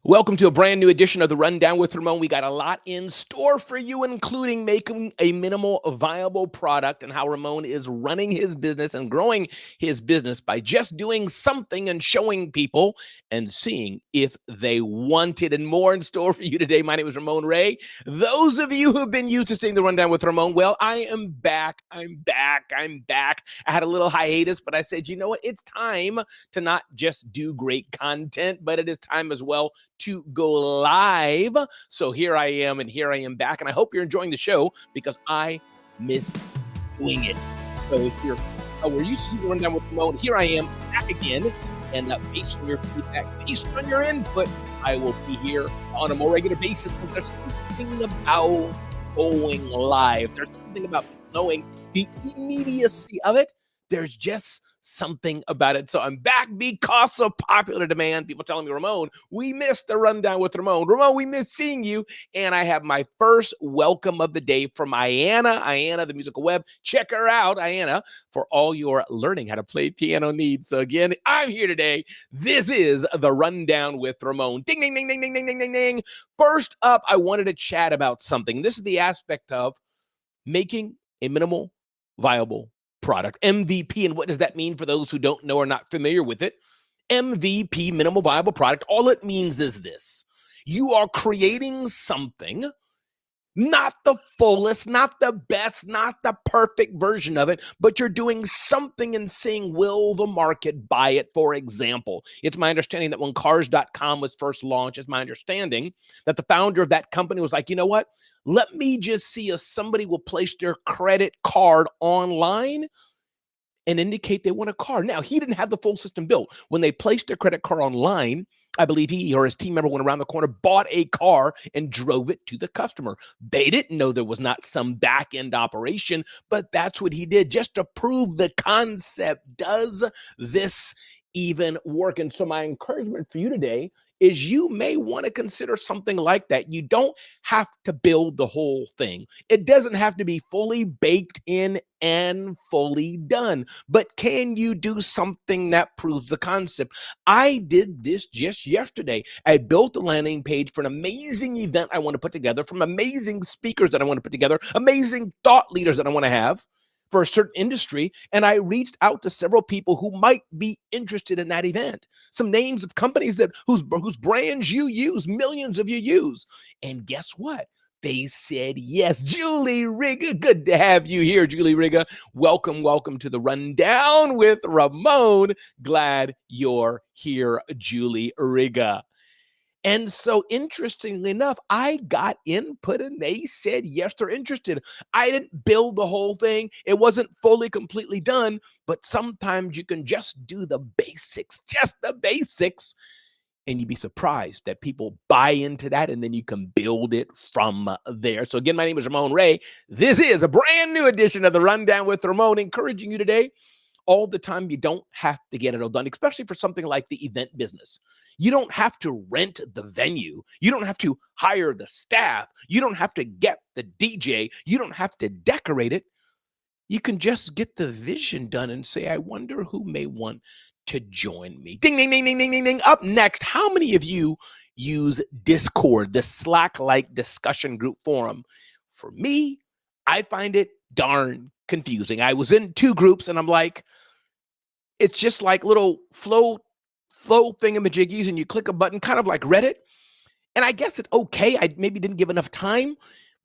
Welcome to a brand new edition of the Rundown with Ramon. We got a lot in store for you, including making a minimal viable product and how Ramon is running his business and growing his business by just doing something and showing people and seeing if they want it. And more in store for you today. My name is Ramon Ray. Those of you who've been used to seeing the Rundown with Ramon, well, I am back. I'm back. I had a little hiatus, but I said, you know what? It's time to not just do great content, but it is time as well to go live. So here I am, and here I am back, and I hope you're enjoying the show because I miss doing it. So if you're we're used to seeing the Rundown with Ramon, here I am back again, and based on your feedback, based on your input, I will be here on a more regular basis because there's something about going live. There's something about knowing the immediacy of it. There's just something about it. So I'm back because of popular demand. People telling me, Ramon, we missed the Rundown with Ramon. Ramon, we missed seeing you. And I have my first welcome of the day from Iana, the musical web. Check her out, Iana, for all your learning how to play piano needs. So again, I'm here today. This is the Rundown with Ramon. Ding, ding, ding, ding, ding, ding, ding, ding, ding. First up, I wanted to chat about something. This is the aspect of making a minimal viable product, MVP. And what does that mean for those who don't know or not familiar with it? MVP, minimal viable product, all it means is this: you are creating something, not the fullest, not the best, not the perfect version of it, but you're doing something and seeing, will the market buy it? For example, it's my understanding that when cars.com was first launched, it's my understanding that the founder of that company was like, you know what? Let me just see if somebody will place their credit card online and indicate they want a car. Now, he didn't have the full system built. When they placed their credit card online, I believe he or his team member went around the corner, bought a car, and drove it to the customer. They didn't know there was not some back end operation, but that's what he did just to prove the concept. Does this even work? And so, my encouragement for you today is you may want to consider something like that. You don't have to build the whole thing, it doesn't have to be fully baked in and fully done. But can you do something that proves the concept? I did this just yesterday. I built a landing page for an amazing event I want to put together, from amazing speakers that I want to put together, amazing thought leaders that I want to have for a certain industry. And I reached out to several people who might be interested in that event. Some names of companies that whose brands you use, millions of you use. And guess what? They said yes. Julie Riga, good to have you here, Julie Riga. Welcome to the Rundown with Ramon. Glad you're here, Julie Riga. And so, interestingly enough, I got input and they said, yes, they're interested. I didn't build the whole thing, it wasn't fully, completely done, but sometimes you can just do the basics, and you'd be surprised that people buy into that, and then you can build it from there. So again, my name is Ramon Ray. This is a brand new edition of the Rundown with Ramon, encouraging you today. All the time, you don't have to get it all done, especially for something like the event business. You don't have to rent the venue. You don't have to hire the staff. You don't have to get the DJ. You don't have to decorate it. You can just get the vision done and say, I wonder who may want to join me. Ding, ding, ding, ding, ding, ding, ding. Up next, how many of you use Discord, the Slack-like discussion group forum? For me, I find it darn confusing. I was in two groups and I'm like, it's just like little flow thingamajiggies, and you click a button, kind of like Reddit. And I guess it's okay. I maybe didn't give enough time,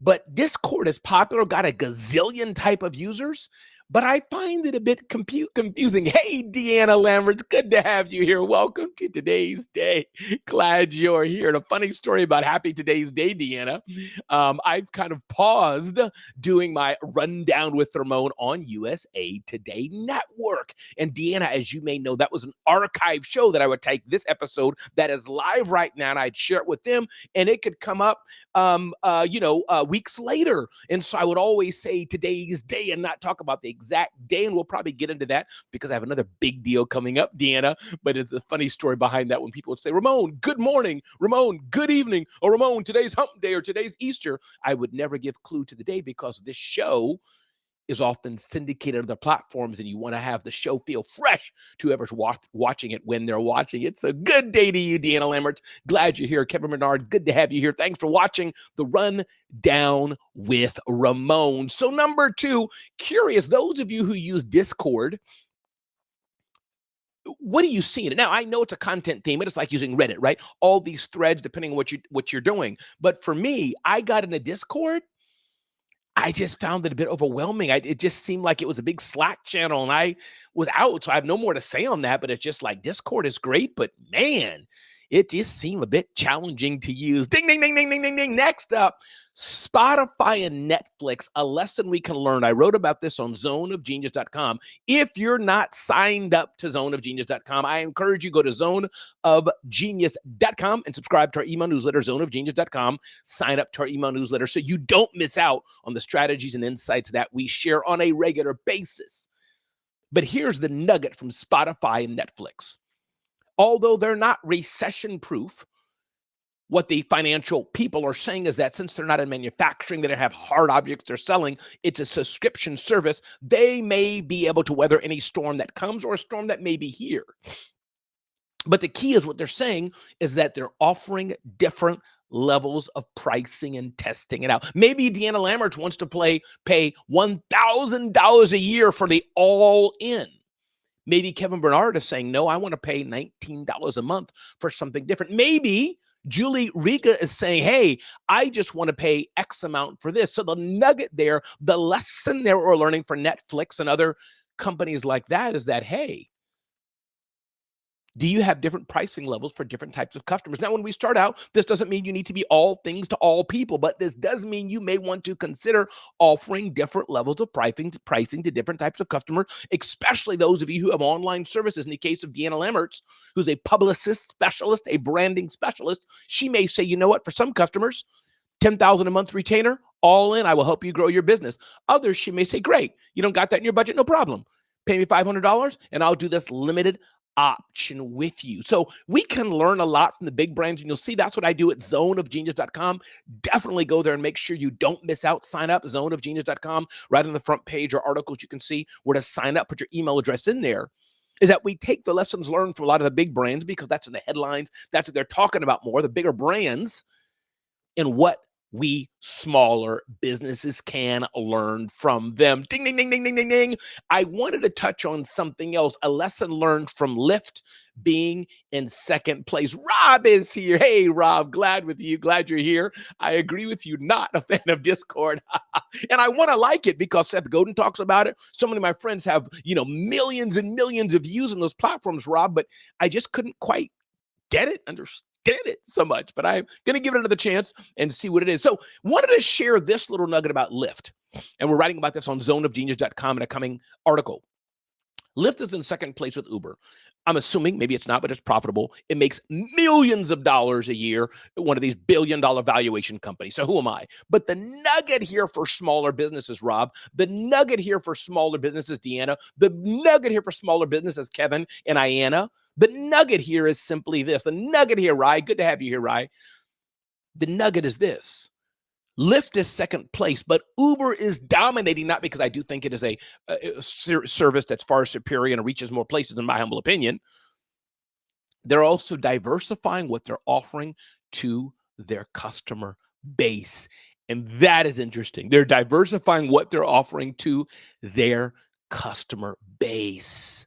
but Discord is popular, got a gazillion type of users, but I find it a bit confusing. Hey, Deanna Lamberts, good to have you here. Welcome to today's day. Glad you're here. And a funny story about happy today's day, Deanna. I've kind of paused doing my Rundown with Ramon on USA Today Network. And Deanna, as you may know, that was an archive show that I would take this episode that is live right now, and I'd share it with them, and it could come up weeks later. And so I would always say today's day and not talk about the exact day. And we'll probably get into that because I have another big deal coming up, Deanna. But it's a funny story behind that when people would say, Ramon, good morning, Ramon, good evening, or Ramon, today's hump day or today's Easter. I would never give clue to the day because this show is often syndicated on other platforms, and you want to have the show feel fresh to whoever's watching it when they're watching it. So good day to you, Deanna Lammerts. Glad you're here. Kevin Bernard, good to have you here. Thanks for watching the Rundown with Ramon. So number 2, curious, those of you who use Discord, what are you seeing? Now, I know it's a content theme, but it's like using Reddit, right? All these threads, depending on what you're doing. But for me, I got in a Discord. I just found it a bit overwhelming. It just seemed like it was a big Slack channel, and I was out, so I have no more to say on that. But it's just like Discord is great, but man, it just seemed a bit challenging to use. Ding, ding, ding, ding, ding, ding, ding. Next up, Spotify and Netflix, a lesson we can learn. I wrote about this on zoneofgenius.com. If you're not signed up to zoneofgenius.com, I encourage you to go to zoneofgenius.com and subscribe to our email newsletter, zoneofgenius.com. Sign up to our email newsletter so you don't miss out on the strategies and insights that we share on a regular basis. But here's the nugget from Spotify and Netflix. Although they're not recession-proof, what the financial people are saying is that since they're not in manufacturing, they don't have hard objects they're selling, it's a subscription service, they may be able to weather any storm that comes or a storm that may be here. But the key is what they're saying is that they're offering different levels of pricing and testing it out. Maybe Deanna Lammerts wants to pay $1,000 a year for the all-in. Maybe Kevin Bernard is saying, no, I want to pay $19 a month for something different. Maybe Julie Riga is saying, hey, I just want to pay X amount for this. So the nugget there, the lesson there we're learning for Netflix and other companies like that is that, hey, do you have different pricing levels for different types of customers? Now, when we start out, this doesn't mean you need to be all things to all people, but this does mean you may want to consider offering different levels of pricing to different types of customers, especially those of you who have online services. In the case of Deanna Lammerts, who's a publicist specialist, a branding specialist, she may say, you know what, for some customers, $10,000 a month retainer, all in, I will help you grow your business. Others, she may say, great, you don't got that in your budget, no problem. Pay me $500 and I'll do this limited option with you. So we can learn a lot from the big brands, and you'll see that's what I do at zoneofgenius.com. Definitely go there and make sure you don't miss out. Sign up, zoneofgenius.com. Right on the front page or articles, you can see where to sign up, put your email address in there. Is that we take the lessons learned from a lot of the big brands because that's in the headlines. That's what they're talking about more, the bigger brands, and what we smaller businesses can learn from them. Ding, ding, ding, ding, ding, ding, ding. I wanted to touch on something else, a lesson learned from Lyft being in second place. Rob is here. Hey, Rob, glad you're here. I agree with you, not a fan of Discord. And I want to like it because Seth Godin talks about it. So many of my friends have, millions and millions of views on those platforms, Rob, but I just couldn't quite understand it so much, but I'm going to give it another chance and see what it is. So wanted to share this little nugget about Lyft. And we're writing about this on zoneofgenius.com in a coming article. Lyft is in second place with Uber. I'm assuming, maybe it's not, but it's profitable. It makes millions of dollars a year, one of these billion-dollar valuation companies. So who am I? But the nugget here for smaller businesses, Rob, the nugget here for smaller businesses, Deanna, the nugget here for smaller businesses, Kevin and Iana, the nugget here is simply this. The nugget here, Rye, good to have you here, Rye. The nugget is this. Lyft is second place, but Uber is dominating, not because I do think it is a service that's far superior and reaches more places, in my humble opinion. They're also diversifying what they're offering to their customer base. And that is interesting. They're diversifying what they're offering to their customer base.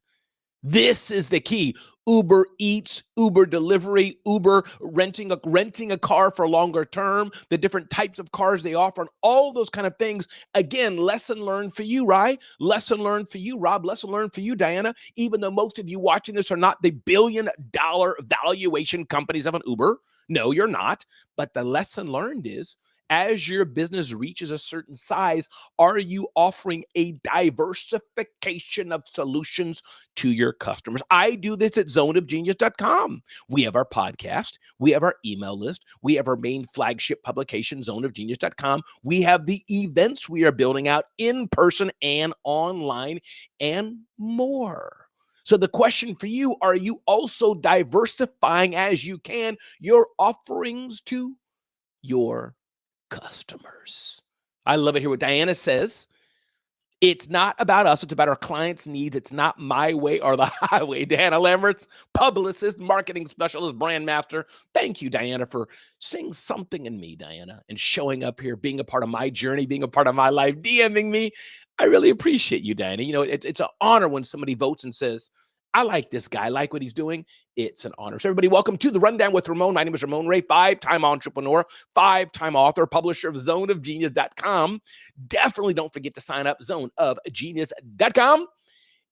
This is the key. Uber Eats, Uber Delivery, Uber renting a car for longer term, the different types of cars they offer, and all those kind of things. Again, lesson learned for you, right? Lesson learned for you, Rob. Lesson learned for you, Diana. Even though most of you watching this are not the billion-dollar valuation companies of an Uber. No, you're not. But the lesson learned is, as your business reaches a certain size, are you offering a diversification of solutions to your customers? I do this at zoneofgenius.com. We have our podcast. We have our email list. We have our main flagship publication, zoneofgenius.com. We have the events we are building out in person and online and more. So the question for you, are you also diversifying as you can your offerings to your customers? I love it here what Diana says. It's not about us. It's about our clients' needs. It's not my way or the highway. Diana Lamberts, publicist, marketing specialist, brand master. Thank you, Diana, for seeing something in me, Diana, and showing up here, being a part of my journey, being a part of my life, DMing me. I really appreciate you, Diana. You know, it's an honor when somebody votes and says, I like this guy, I like what he's doing. It's an honor. So, everybody, welcome to the Rundown with Ramon. My name is Ramon Ray, five-time entrepreneur, five-time author, publisher of zoneofgenius.com. Definitely don't forget to sign up, zoneofgenius.com,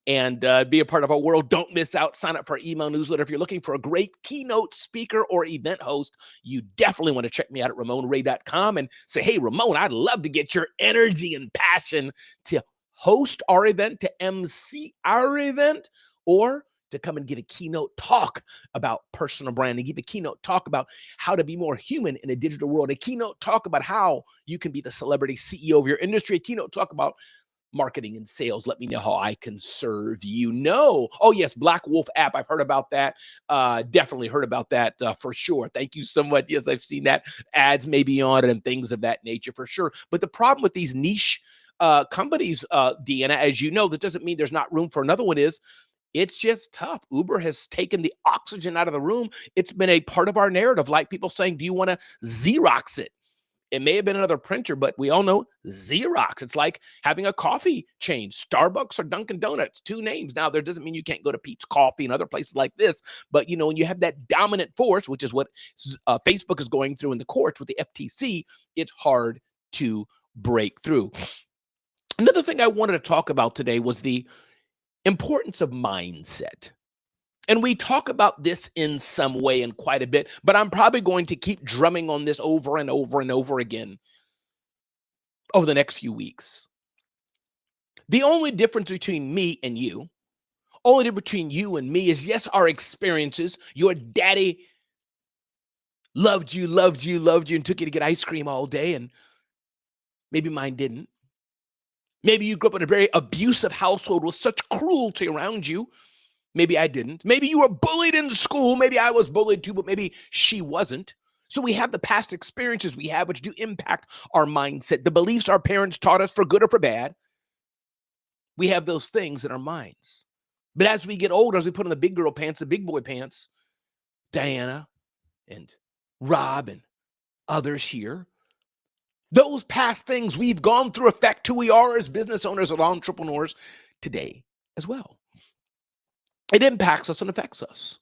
and be a part of our world. Don't miss out. Sign up for our email newsletter. If you're looking for a great keynote speaker or event host, you definitely want to check me out at ramonray.com and say, hey, Ramon, I'd love to get your energy and passion to host our event, to MC our event, or to come and give a keynote talk about personal branding, give a keynote talk about how to be more human in a digital world, a keynote talk about how you can be the celebrity CEO of your industry, a keynote talk about marketing and sales. Let me know how I can serve you. No. Oh, yes, Black Wolf app. I've heard about that. Definitely heard about that for sure. Thank you so much. Yes, I've seen that. Ads may be on it and things of that nature for sure. But the problem with these niche companies, Deanna, as you know, that doesn't mean there's not room for another one is, it's just tough. Uber has taken the oxygen out of the room. It's been a part of our narrative, like people saying, do you want to Xerox it? It may have been another printer, but we all know Xerox. It's like having a coffee chain, Starbucks or Dunkin' Donuts, two names. Now, there doesn't mean you can't go to Pete's Coffee and other places like this, but you know, when you have that dominant force, which is what Facebook is going through in the courts with the FTC, it's hard to break through. Another thing I wanted to talk about today was the importance of mindset. And we talk about this in some way and quite a bit, but I'm probably going to keep drumming on this over and over and over again over the next few weeks. The only difference between me and you, only difference between you and me is, yes, our experiences. Your daddy loved you, loved you, loved you, and took you to get ice cream all day, and maybe mine didn't. Maybe you grew up in a very abusive household with such cruelty around you. Maybe I didn't. Maybe you were bullied in school. Maybe I was bullied too, but maybe she wasn't. So we have the past experiences we have, which do impact our mindset, the beliefs our parents taught us for good or for bad. We have those things in our minds. But as we get older, as we put on the big girl pants, the big boy pants, Diana and Rob and others here, those past things we've gone through affect who we are as business owners and entrepreneurs today as well. It impacts us and affects us.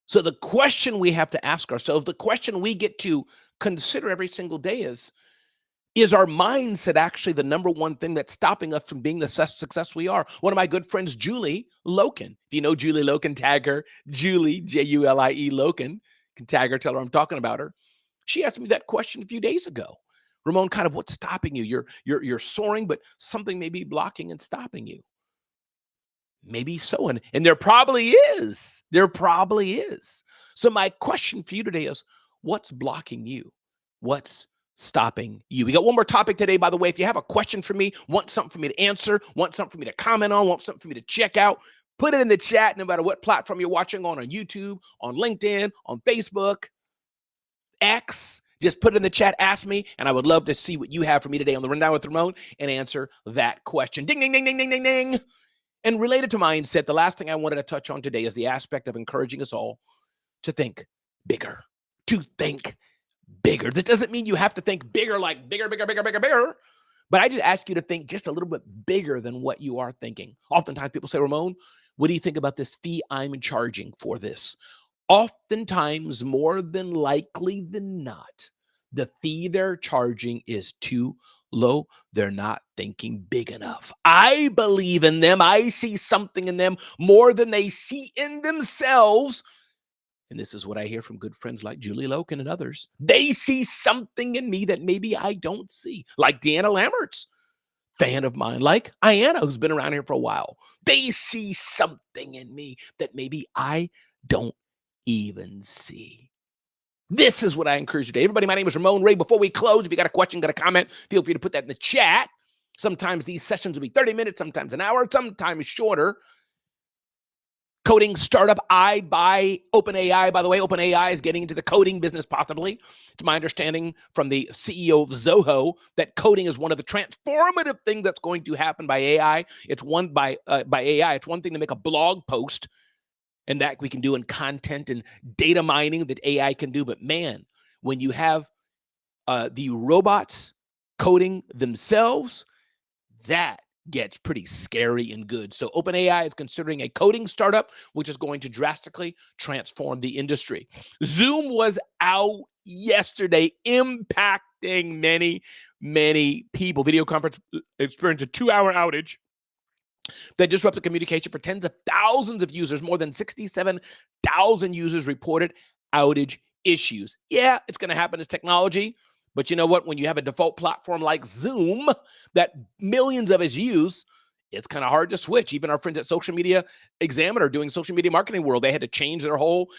So the question we have to ask ourselves, the question we get to consider every single day is our mindset actually the number one thing that's stopping us from being the success we are? One of my good friends, Julie Loken. If you know Julie Loken, tag her, Julie, Julie Loken. You can tag her, tell her I'm talking about her. She asked me that question a few days ago. Ramon, kind of what's stopping you? You're soaring, but something may be blocking and stopping you. Maybe so. And there probably is. There probably is. So my question for you today is, what's blocking you? What's stopping you? We got one more topic today, by the way. If you have a question for me, want something for me to answer, want something for me to comment on, want something for me to check out, put it in the chat, no matter what platform you're watching on YouTube, on LinkedIn, on Facebook, X. Just put it in the chat, ask me, and I would love to see what you have for me today on the Rundown with Ramon and answer that question. Ding, ding, ding, ding, ding, ding, ding. And related to mindset, the last thing I wanted to touch on today is the aspect of encouraging us all to think bigger, to think bigger. That doesn't mean you have to think bigger, like bigger, bigger, bigger, bigger, bigger. But I just ask you to think just a little bit bigger than what you are thinking. Oftentimes people say, Ramon, what do you think about this fee I'm charging for this? Oftentimes, more than likely than not, the fee they're charging is too low. They're not thinking big enough. I believe in them. I see something in them more than they see in themselves. And this is what I hear from good friends like Julie Loken and others. They see something in me that maybe I don't see. Like Deanna Lamberts, fan of mine, like Ayanna, who's been around here for a while. They see something in me that maybe I don't even see. This is what I encourage you today. Everybody, my name is Ramon Ray. Before we close, if you got a question, got a comment, feel free to put that in the chat. Sometimes these sessions will be 30 minutes, sometimes an hour, sometimes shorter. coding startup eyed by OpenAI. By the way, OpenAI is getting into the coding business possibly. It's my understanding from the CEO of Zoho that coding is one of the transformative things that's going to happen by AI. It's one by AI. It's one thing to make a blog post, and that we can do in content and data mining that AI can do. But man, when you have the robots coding themselves, that gets pretty scary and good. So OpenAI is considering a coding startup, which is going to drastically transform the industry. Zoom was out yesterday, impacting many people. Video conference experienced a 2-hour outage that disrupted communication for tens of thousands of users. More than 67,000 users reported outage issues. Yeah, it's going to happen as technology. But you know what? When you have a default platform like Zoom that millions of us use, it's kind of hard to switch. Even our friends at Social Media Examiner doing social media marketing world, they had to change their whole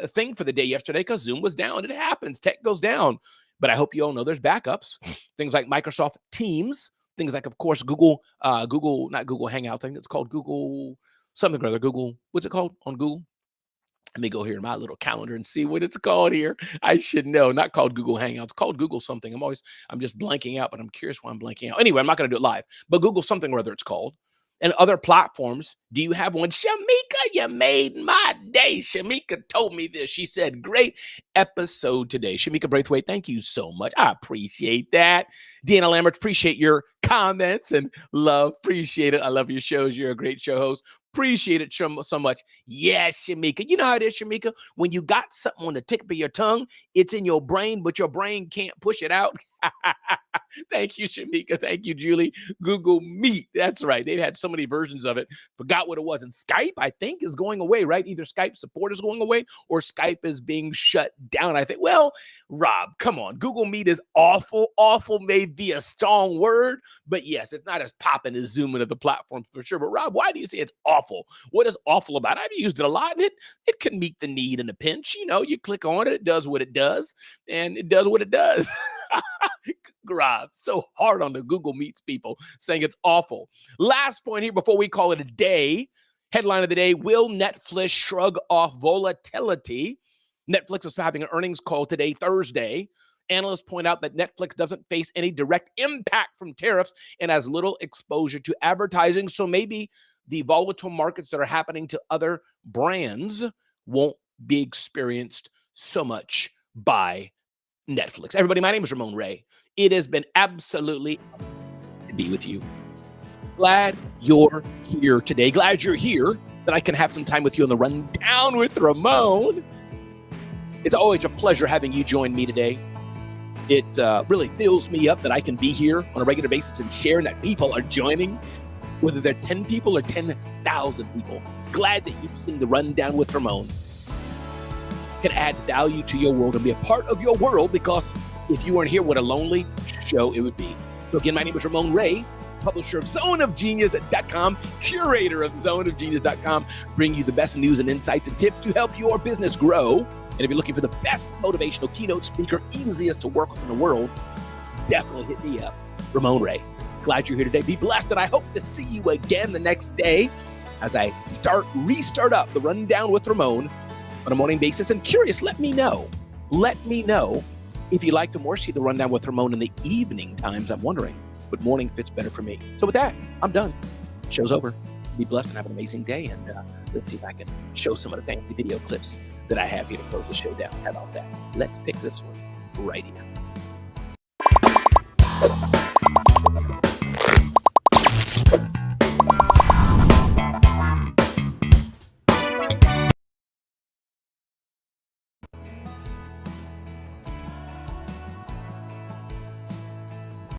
thing for the day yesterday because Zoom was down. It happens. Tech goes down. But I hope you all know there's backups. Things like Microsoft Teams, things like, of course, Google, not Google Hangouts. I think it's called Google something or other. Google, what's it called on Google? Let me go here in my little calendar and see what it's called here. I should know. Not called Google Hangouts, called Google something. I'm just blanking out, but I'm curious why I'm blanking out. Anyway, I'm not going to do it live, but Google something or other it's called. And other platforms, do you have one? Shamika, you made my day. Shamika told me this. She said, great episode today. Shamika Braithwaite, thank you so much. I appreciate that. Deanna Lambert, appreciate your comments and love. Appreciate it. I love your shows. You're a great show host. Appreciate it so much. Yes, Shamika. You know how it is, Shamika? When you got something on the tip of your tongue, it's in your brain, but your brain can't push it out. Thank you, Shamika. Thank you, Julie. Google Meet. That's right. They've had so many versions of it. Forgot what it was. And Skype, I think, is going away, right? Either Skype support is going away or Skype is being shut down. I think, well, Rob, come on. Google Meet is awful. Awful may be a strong word, but yes, it's not as popping as Zoom into the platform for sure. But Rob, why do you say it's awful? What is awful about it? I've used it a lot, and it can meet the need in a pinch. You know, you click on it, it does what it does, and it does what it does. Rob, so hard on the Google Meets people saying it's awful. Last point here before we call it a day. Headline of the day, will Netflix shrug off volatility? Netflix is having an earnings call today, Thursday. Analysts point out that Netflix doesn't face any direct impact from tariffs and has little exposure to advertising. So maybe the volatile markets that are happening to other brands won't be experienced so much by Netflix. Everybody, my name is Ramon Ray. It has been absolutely to be with you. Glad you're here today. Glad you're here that I can have some time with you on the Rundown with Ramon. It's always a pleasure having you join me today. It really fills me up that I can be here on a regular basis and sharing that people are joining, whether they're 10 people or 10,000 people. Glad that you've seen the Rundown with Ramon. Can add value to your world and be a part of your world, because if you weren't here, what a lonely show it would be. So again, my name is Ramon Ray, publisher of zoneofgenius.com, curator of zoneofgenius.com, bring you the best news and insights and tips to help your business grow. And if you're looking for the best motivational keynote speaker, easiest to work with in the world, definitely hit me up, Ramon Ray. Glad you're here today. Be blessed, and I hope to see you again the next day as I restart up the Rundown with Ramon on a morning basis. And curious, let me know if you'd like to more see the Rundown with Ramon in the evening times. I'm wondering, but morning fits better for me. So with that, I'm done. Show's over. Be blessed and have an amazing day. And let's see if I can show some of the fancy video clips that I have here to close the show down. How about that? Let's pick this one right here.